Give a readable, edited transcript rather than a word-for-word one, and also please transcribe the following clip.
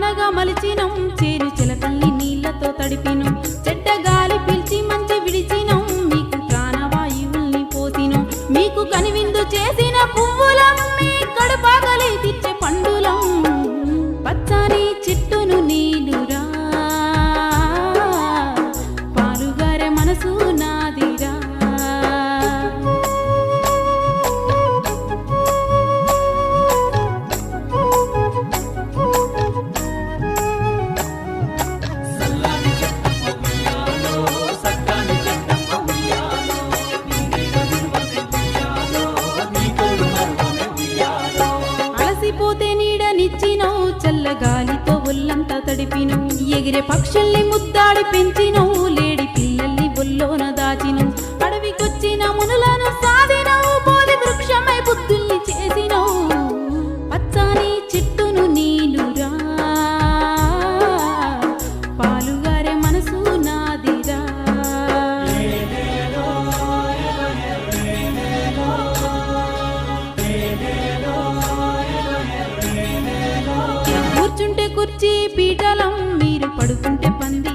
వానగా మలిచినం చేను చిలకల్ని నీళ్లతో తడిపినం చెడ్డ గాలి పిలిచి మంచి విడిచినం మీకు ప్రాణవాయువుల్ని పోసినం మీకు కనివిందు చేసిన పువ్వులం మీ కడుపాగలి తెచ్చే పండులం పచ్చని చెట్టును నేనురా పాలుగారే మనసు నాదిరా అలసిపోతే నీడనిచ్చినవు చల్లగాలితో ఒళ్ళంతా తడిపినవు ఎగిరే పక్షుల్ని ముద్దాడి పెంచినవు లేడి పిల్లల్ని బొల్లోన దాచినవు అడవికొచ్చిన మునులను సాధినవు బోధి వృక్షమై బుద్ధుల్ని చేసినవు పచ్చని చెట్టును నేనురా పాలుగారే మనసు నాదిరా కూర్చుంటే కుర్చీ పీటలం మీరు పడుకుంటే పంది